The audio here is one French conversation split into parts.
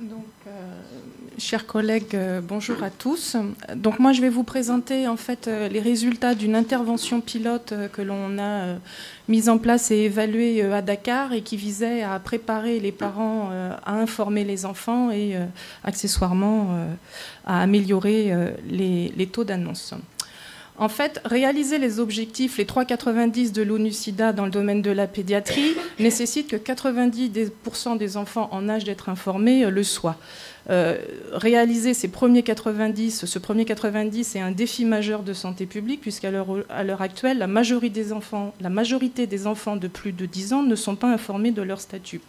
Donc, chers collègues, bonjour à tous. Donc, moi, je vais vous présenter en fait les résultats d'une intervention pilote que l'on a mise en place et évaluée à Dakar et qui visait à préparer les parents à informer les enfants et accessoirement à améliorer les taux d'annonce. En fait, réaliser les objectifs, les 3,90 de l'ONU-SIDA dans le domaine de la pédiatrie nécessite que 90% des enfants en âge d'être informés le soient. Réaliser ce premier 90 est un défi majeur de santé publique puisqu'à l'heure actuelle, la majorité des enfants de plus de 10 ans ne sont pas informés de leur statut.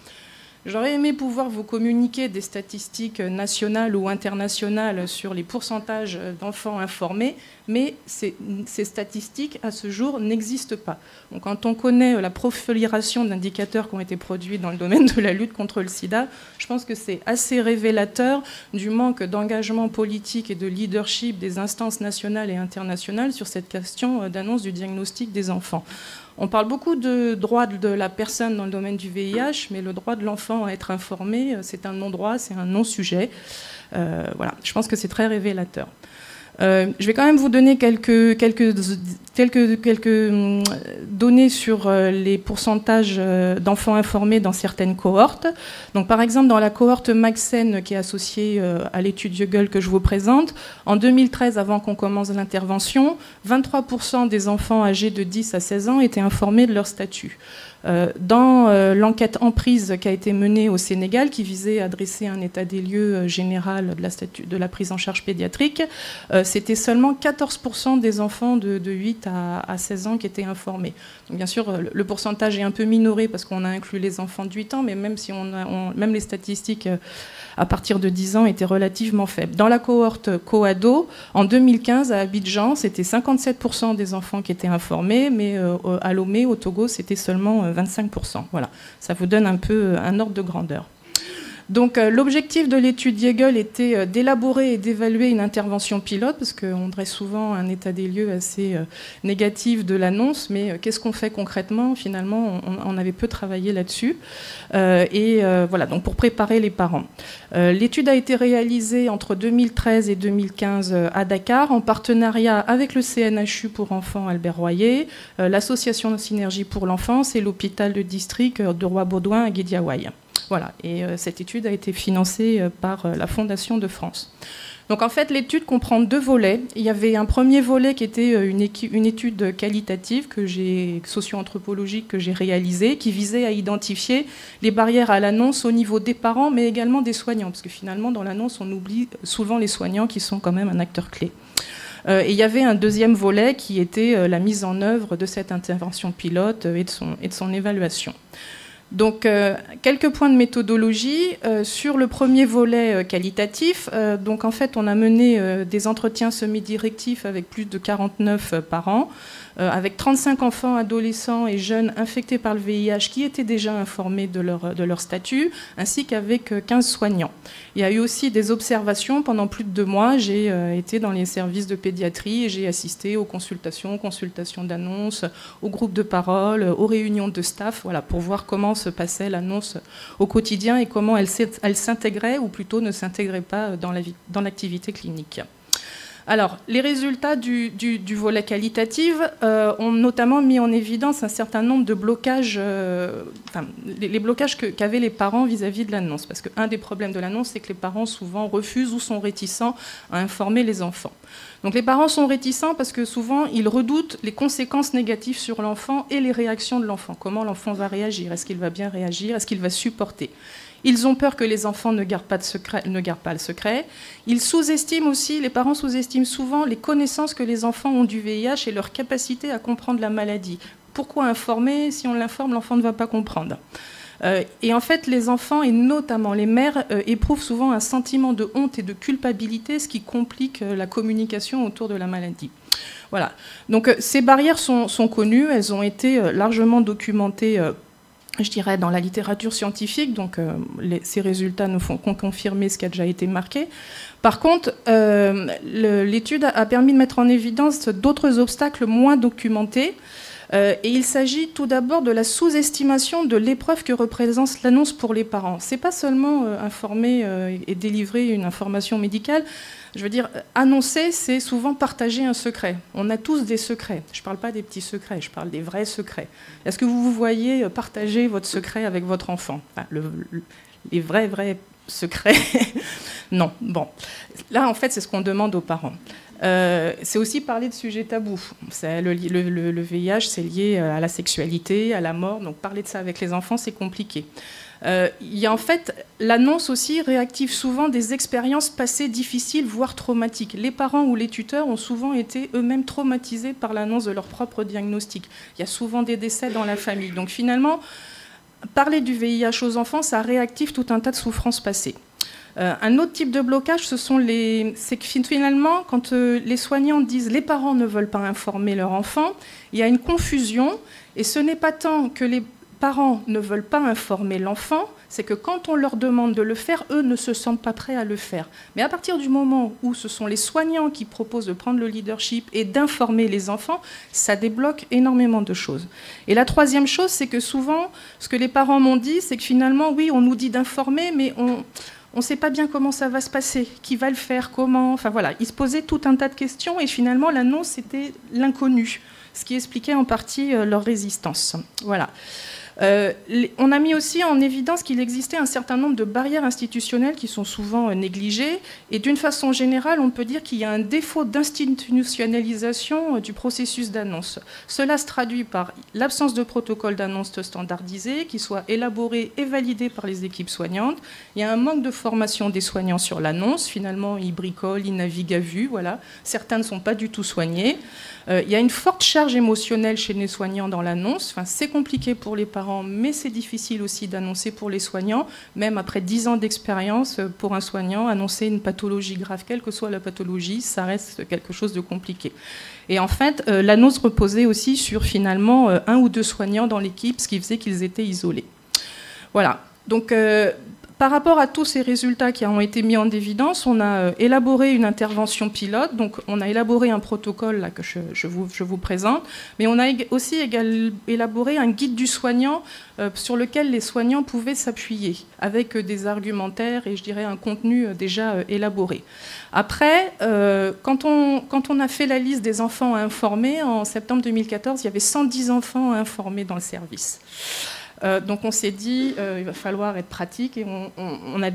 J'aurais aimé pouvoir vous communiquer des statistiques nationales ou internationales sur les pourcentages d'enfants informés, mais ces statistiques, à ce jour, n'existent pas. Donc, quand on connaît la prolifération d'indicateurs qui ont été produits dans le domaine de la lutte contre le sida, je pense que c'est assez révélateur du manque d'engagement politique et de leadership des instances nationales et internationales sur cette question d'annonce du diagnostic des enfants. On parle beaucoup de droit de la personne dans le domaine du VIH, mais le droit de l'enfant à être informé, c'est un non-droit, c'est un non-sujet. Voilà, je pense que c'est très révélateur. Je vais quand même vous donner quelques données sur les pourcentages d'enfants informés dans certaines cohortes. Donc, par exemple, dans la cohorte Maxen qui est associée à l'étude Yogel que je vous présente, en 2013, avant qu'on commence l'intervention, 23% des enfants âgés de 10 à 16 ans étaient informés de leur statut. Dans l'enquête Emprise qui a été menée au Sénégal, qui visait à dresser un état des lieux général de la prise en charge pédiatrique, c'était seulement 14% des enfants de 8 à 16 ans qui étaient informés. Donc, bien sûr, le pourcentage est un peu minoré parce qu'on a inclus les enfants de 8 ans, mais même si même les statistiques à partir de 10 ans étaient relativement faibles. Dans la cohorte co-ado, en 2015, à Abidjan, c'était 57% des enfants qui étaient informés, mais à Lomé, au Togo, c'était seulement 25%. Voilà, ça vous donne un peu un ordre de grandeur. Donc l'objectif de l'étude Yegel était d'élaborer et d'évaluer une intervention pilote, parce qu'on dresse souvent un état des lieux assez négatif de l'annonce, mais qu'est-ce qu'on fait concrètement? Finalement, on avait peu travaillé là-dessus. Voilà, donc pour préparer les parents. L'étude a été réalisée entre 2013 et 2015 à Dakar, en partenariat avec le CNHU pour enfants Albert Royer, l'association de synergie pour l'enfance et l'hôpital de district de Roi-Baudouin à Guédiawaye. Voilà, et cette étude a été financée par la Fondation de France. Donc en fait, l'étude comprend deux volets. Il y avait un premier volet qui était une étude qualitative socio-anthrophologique que j'ai réalisée, qui visait à identifier les barrières à l'annonce au niveau des parents, mais également des soignants, parce que finalement, dans l'annonce, on oublie souvent les soignants qui sont quand même un acteur clé. Et il y avait un deuxième volet qui était la mise en œuvre de cette intervention pilote et de son évaluation. Donc, quelques points de méthodologie. Sur le premier volet qualitatif, donc en fait, on a mené des entretiens semi-directifs avec plus de 49 parents, avec 35 enfants, adolescents et jeunes infectés par le VIH qui étaient déjà informés de leur statut, ainsi qu'avec 15 soignants. Il y a eu aussi des observations pendant plus de 2 mois. J'ai été dans les services de pédiatrie et j'ai assisté aux consultations d'annonces, aux groupes de parole, aux réunions de staff, voilà, pour voir comment se passait l'annonce au quotidien et comment elle s'intégrait ou plutôt ne s'intégrait pas dans l'activité clinique. Alors, les résultats du volet qualitatif ont notamment mis en évidence un certain nombre de blocages, les blocages qu'avaient les parents vis-à-vis de l'annonce. Parce qu'un des problèmes de l'annonce, c'est que les parents souvent refusent ou sont réticents à informer les enfants. Donc les parents sont réticents parce que souvent, ils redoutent les conséquences négatives sur l'enfant et les réactions de l'enfant. Comment l'enfant va réagir? Est-ce qu'il va bien réagir? Est-ce qu'il va supporter? Ils ont peur que les enfants ne gardent pas le secret. Ils sous-estiment aussi, les parents sous-estiment souvent les connaissances que les enfants ont du VIH et leur capacité à comprendre la maladie. Pourquoi informer? Si on l'informe, l'enfant ne va pas comprendre. Et en fait, les enfants, et notamment les mères, éprouvent souvent un sentiment de honte et de culpabilité, ce qui complique la communication autour de la maladie. Voilà. Donc ces barrières sont connues, elles ont été largement documentées je dirais, dans la littérature scientifique, donc ces résultats ne font qu'en confirmer ce qui a déjà été marqué. Par contre, l'étude a permis de mettre en évidence d'autres obstacles moins documentés. Et il s'agit tout d'abord de la sous-estimation de l'épreuve que représente l'annonce pour les parents. Ce n'est pas seulement informer et délivrer une information médicale. Je veux dire, annoncer, c'est souvent partager un secret. On a tous des secrets. Je ne parle pas des petits secrets, je parle des vrais secrets. Est-ce que vous vous voyez partager votre secret avec votre enfant? Enfin, les vrais secrets. Non. Bon. Là, en fait, c'est ce qu'on demande aux parents. C'est aussi parler de sujets tabous. Le VIH, c'est lié à la sexualité, à la mort. Donc parler de ça avec les enfants, c'est compliqué. Il y a en fait, l'annonce aussi réactive souvent des expériences passées difficiles, voire traumatiques. Les parents ou les tuteurs ont souvent été eux-mêmes traumatisés par l'annonce de leur propre diagnostic. Il y a souvent des décès dans la famille. Donc finalement, parler du VIH aux enfants, ça réactive tout un tas de souffrances passées. Un autre type de blocage, c'est que finalement, quand les soignants disent les parents ne veulent pas informer leur enfant, il y a une confusion, et ce n'est pas tant que les parents ne veulent pas informer l'enfant, c'est que quand on leur demande de le faire, eux ne se sentent pas prêts à le faire. Mais à partir du moment où ce sont les soignants qui proposent de prendre le leadership et d'informer les enfants, ça débloque énormément de choses. Et la troisième chose, c'est que souvent, ce que les parents m'ont dit, c'est que finalement, oui, on nous dit d'informer, mais on ne sait pas bien comment ça va se passer, qui va le faire, comment... Enfin voilà, ils se posaient tout un tas de questions et finalement, l'annonce, c'était l'inconnu, ce qui expliquait en partie leur résistance. Voilà. On a mis aussi en évidence qu'il existait un certain nombre de barrières institutionnelles qui sont souvent négligées. Et d'une façon générale, on peut dire qu'il y a un défaut d'institutionnalisation du processus d'annonce. Cela se traduit par l'absence de protocole d'annonce standardisé, qui soit élaboré et validé par les équipes soignantes. Il y a un manque de formation des soignants sur l'annonce. Finalement, ils bricolent, ils naviguent à vue. Voilà. Certains ne sont pas du tout soignés. Il y a une forte charge émotionnelle chez les soignants dans l'annonce. Enfin, c'est compliqué pour les parents, mais c'est difficile aussi d'annoncer pour les soignants. Même après 10 ans d'expérience, pour un soignant, annoncer une pathologie grave, quelle que soit la pathologie, ça reste quelque chose de compliqué. Et en fait, l'annonce reposait aussi sur finalement un ou deux soignants dans l'équipe, ce qui faisait qu'ils étaient isolés. Voilà. Donc, par rapport à tous ces résultats qui ont été mis en évidence, on a élaboré une intervention pilote. Donc, on a élaboré un protocole là, que je vous présente, mais on a aussi élaboré un guide du soignant sur lequel les soignants pouvaient s'appuyer, avec des argumentaires et je dirais un contenu déjà élaboré. Après, quand on a fait la liste des enfants à informer, en septembre 2014, il y avait 110 enfants à informer dans le service. Donc on s'est dit, il va falloir être pratique et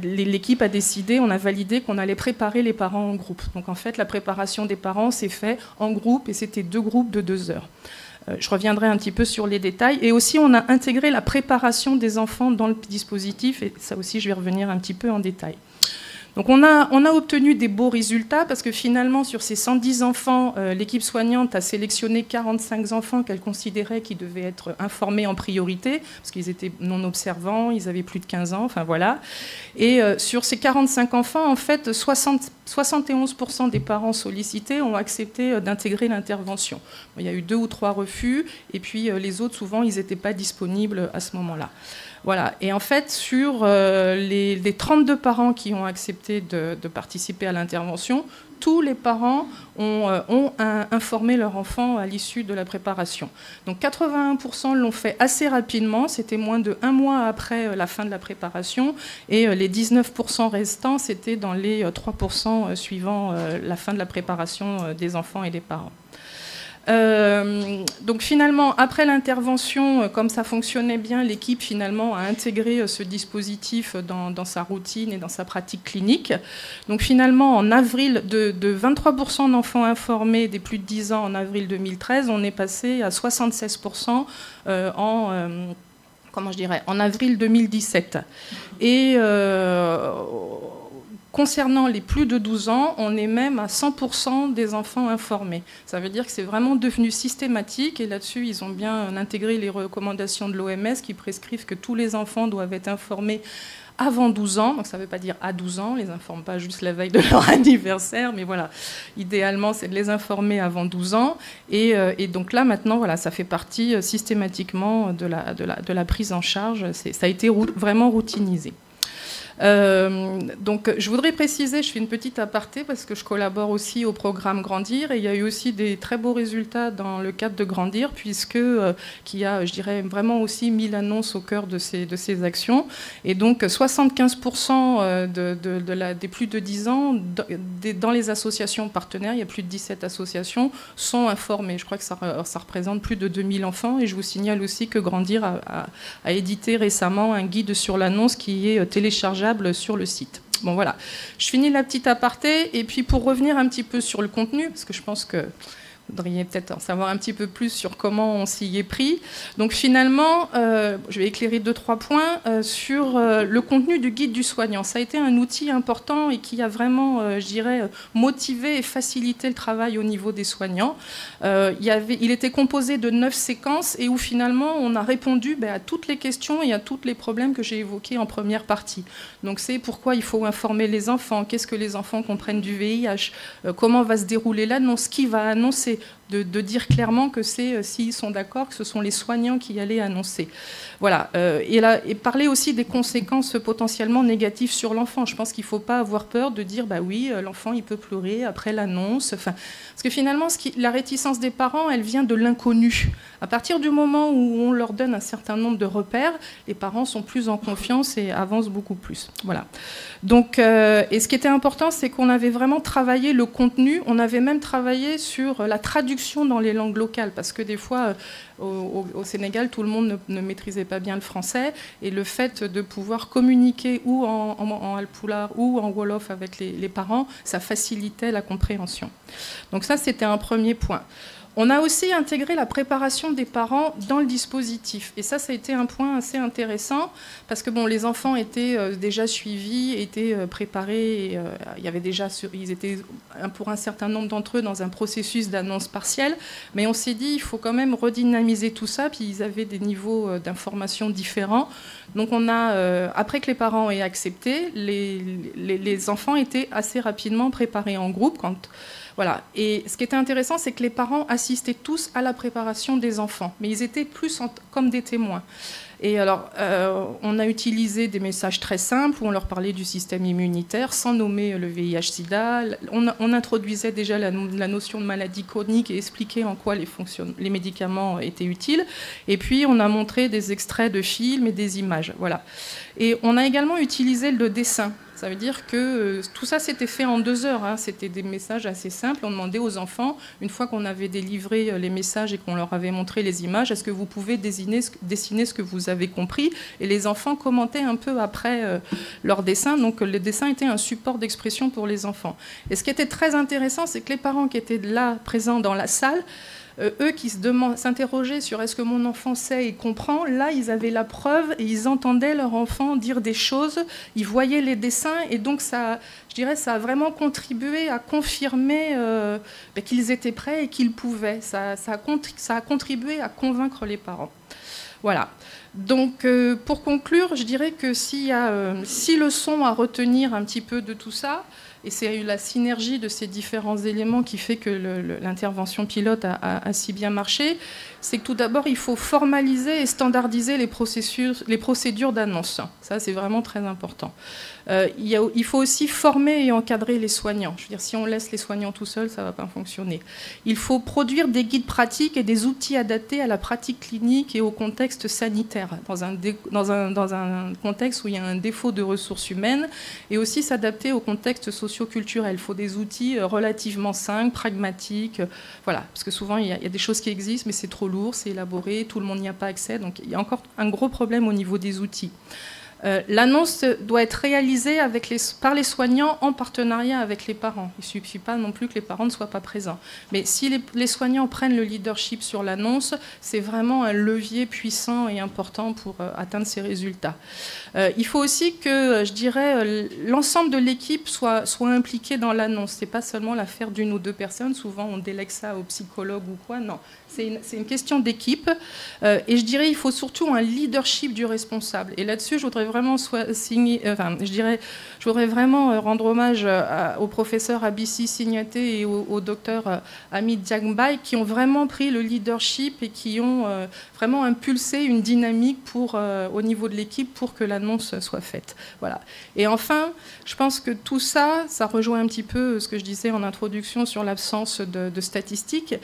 l'équipe a décidé, on a validé qu'on allait préparer les parents en groupe. Donc en fait, la préparation des parents s'est faite en groupe et c'était 2 groupes de 2 heures. Je reviendrai un petit peu sur les détails. Et aussi, on a intégré la préparation des enfants dans le dispositif et ça aussi, je vais revenir un petit peu en détail. Donc on a obtenu des beaux résultats parce que finalement, sur ces 110 enfants, l'équipe soignante a sélectionné 45 enfants qu'elle considérait qui devaient être informés en priorité parce qu'ils étaient non observants, ils avaient plus de 15 ans, enfin voilà. Et sur ces 45 enfants, en fait, 71% des parents sollicités ont accepté d'intégrer l'intervention. Il y a eu 2 ou 3 refus et puis les autres, souvent, ils n'étaient pas disponibles à ce moment-là. Voilà. Et en fait, sur les 32 parents qui ont accepté de participer à l'intervention, tous les parents ont informé leur enfant à l'issue de la préparation. Donc 81% l'ont fait assez rapidement, c'était moins de 1 mois après la fin de la préparation, et les 19% restants, c'était dans les 3% suivant la fin de la préparation des enfants et des parents. Donc finalement, après l'intervention, comme ça fonctionnait bien, l'équipe finalement a intégré ce dispositif dans sa routine et dans sa pratique clinique. Donc finalement, en avril, de 23% d'enfants informés des plus de 10 ans en avril 2013, on est passé à 76% en avril 2017. Et concernant les plus de 12 ans, on est même à 100% des enfants informés. Ça veut dire que c'est vraiment devenu systématique et là-dessus, ils ont bien intégré les recommandations de l'OMS qui prescrivent que tous les enfants doivent être informés avant 12 ans. Donc ça ne veut pas dire à 12 ans, on ne les informe pas juste la veille de leur anniversaire, mais voilà, idéalement, c'est de les informer avant 12 ans. Et donc là, maintenant, voilà, ça fait partie systématiquement de la prise en charge. Ça a été vraiment routinisé. Donc, je voudrais préciser, je fais une petite aparté parce que je collabore aussi au programme Grandir et il y a eu aussi des très beaux résultats dans le cadre de Grandir puisque qui a, je dirais, vraiment aussi mis l'annonce au cœur de ces actions. Et donc, 75% des plus de 10 ans, dans les associations partenaires, il y a plus de 17 associations, sont informées. Je crois que ça représente plus de 2000 enfants et je vous signale aussi que Grandir a édité récemment un guide sur l'annonce qui est téléchargeable sur le site. Bon voilà, je finis la petite aparté et puis pour revenir un petit peu sur le contenu, parce que je pense que vous voudriez peut-être en savoir un petit peu plus sur comment on s'y est pris. Donc finalement, je vais éclairer 2-3 points sur le contenu du guide du soignant. Ça a été un outil important et qui a vraiment, je dirais, motivé et facilité le travail au niveau des soignants. Il était composé de 9 séquences et où finalement on a répondu à toutes les questions et à tous les problèmes que j'ai évoqués en première partie. Donc c'est pourquoi il faut informer les enfants, qu'est-ce que les enfants comprennent du VIH, comment va se dérouler l'annonce, qui va annoncer, de dire clairement que c'est, s'ils sont d'accord, que ce sont les soignants qui allaient annoncer. Voilà. Et parler aussi des conséquences potentiellement négatives sur l'enfant. Je pense qu'il ne faut pas avoir peur de dire, bah oui, l'enfant, il peut pleurer après l'annonce. Enfin, parce que finalement, la réticence des parents, elle vient de l'inconnu. À partir du moment où on leur donne un certain nombre de repères, les parents sont plus en confiance et avancent beaucoup plus. Voilà. Donc, et ce qui était important, c'est qu'on avait vraiment travaillé le contenu. On avait même travaillé sur la traduction dans les langues locales, parce que des fois, au Sénégal, tout le monde ne maîtrisait pas bien le français, et le fait de pouvoir communiquer ou en alpulaar ou en wolof avec les parents, ça facilitait la compréhension. Donc ça, c'était un premier point. On a aussi intégré la préparation des parents dans le dispositif. Et ça a été un point assez intéressant parce que bon, les enfants étaient déjà suivis, étaient préparés. Et, ils étaient pour un certain nombre d'entre eux dans un processus d'annonce partielle. Mais on s'est dit, il faut quand même redynamiser tout ça. Puis ils avaient des niveaux d'information différents. Donc on a, après que les parents aient accepté, les enfants étaient assez rapidement préparés en groupe. Voilà. Et ce qui était intéressant, c'est que les parents assistaient tous à la préparation des enfants, mais ils étaient plus comme des témoins. Et alors, on a utilisé des messages très simples où on leur parlait du système immunitaire sans nommer le VIH-Sida. On introduisait déjà la notion de maladie chronique et expliquait en quoi les médicaments étaient utiles. Et puis, on a montré des extraits de films et des images. Voilà. Et on a également utilisé le dessin. Ça veut dire que tout ça s'était fait en 2 heures. Hein. C'était des messages assez simples. On demandait aux enfants, une fois qu'on avait délivré les messages et qu'on leur avait montré les images, est-ce que vous pouvez dessiner ce que vous avez compris? Et les enfants commentaient un peu après leur dessin. Donc le dessin était un support d'expression pour les enfants. Et ce qui était très intéressant, c'est que les parents qui étaient là, présents dans la salle, eux qui s'interrogeaient sur est-ce que mon enfant sait et comprend, là ils avaient la preuve et ils entendaient leur enfant dire des choses, ils voyaient les dessins et donc ça, je dirais, ça a vraiment contribué à confirmer qu'ils étaient prêts et qu'ils pouvaient. Ça a contribué à convaincre les parents. Voilà. Donc, pour conclure, je dirais que s'il y a 6 leçons à retenir un petit peu de tout ça, et c'est la synergie de ces différents éléments qui fait que l'intervention pilote a si bien marché, c'est que tout d'abord, il faut formaliser et standardiser les procédures d'annonce. Ça, c'est vraiment très important. Il faut aussi former et encadrer les soignants. Je veux dire, si on laisse les soignants tout seuls, ça ne va pas fonctionner. Il faut produire des guides pratiques et des outils adaptés à la pratique clinique et au contexte sanitaire, dans un contexte où il y a un défaut de ressources humaines, et aussi s'adapter au contexte socio-culturel. Il faut des outils relativement simples, pragmatiques, voilà, parce que souvent, il y a des choses qui existent, mais c'est trop lourd, c'est élaboré, tout le monde n'y a pas accès, donc il y a encore un gros problème au niveau des outils. L'annonce doit être réalisée par les soignants en partenariat avec les parents. Il ne suffit pas non plus que les parents ne soient pas présents. Mais si les soignants prennent le leadership sur l'annonce, c'est vraiment un levier puissant et important pour atteindre ces résultats. Il faut aussi que, je dirais, l'ensemble de l'équipe soit impliqué dans l'annonce. Ce n'est pas seulement l'affaire d'une ou 2 personnes. Souvent, on délègue ça aux psychologues ou quoi. Non. C'est une question d'équipe. Et je dirais qu'il faut surtout un leadership du responsable. Et là-dessus, je voudrais vraiment je voudrais vraiment rendre hommage au professeur Abissi Signaté et au docteur Amit Diakbaye, qui ont vraiment pris le leadership et qui ont vraiment impulsé une dynamique au niveau de l'équipe pour que l'annonce soit faite. Voilà. Et enfin, je pense que tout ça, ça rejoint un petit peu ce que je disais en introduction sur l'absence de statistiques.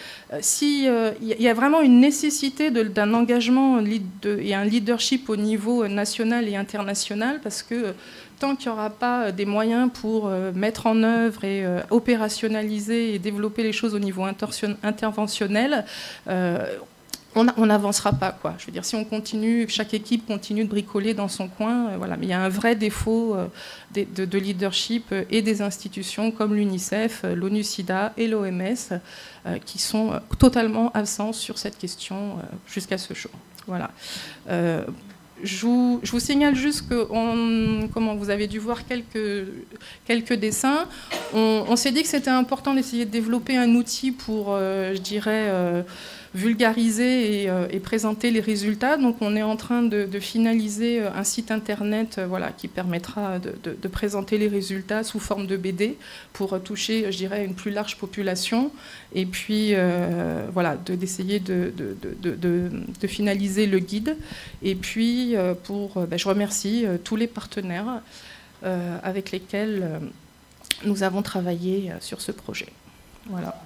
Il y a vraiment une nécessité d'un engagement et un leadership au niveau national et international, parce que tant qu'il n'y aura pas des moyens pour mettre en œuvre et opérationnaliser et développer les choses au niveau interventionnel, on n'avancera pas, quoi. Je veux dire, si on continue, chaque équipe continue de bricoler dans son coin, voilà. Mais il y a un vrai défaut de leadership et des institutions comme l'UNICEF, l'ONU-SIDA et l'OMS qui sont totalement absents sur cette question jusqu'à ce jour. Voilà. Je vous signale juste que vous avez dû voir quelques dessins. On s'est dit que c'était important d'essayer de développer un outil pour, je dirais, vulgariser et présenter les résultats. Donc on est en train de finaliser un site internet qui permettra de présenter les résultats sous forme de BD pour toucher, je dirais, une plus large population. Et puis d'essayer de finaliser le guide. Et puis je remercie tous les partenaires avec lesquels nous avons travaillé sur ce projet. Voilà.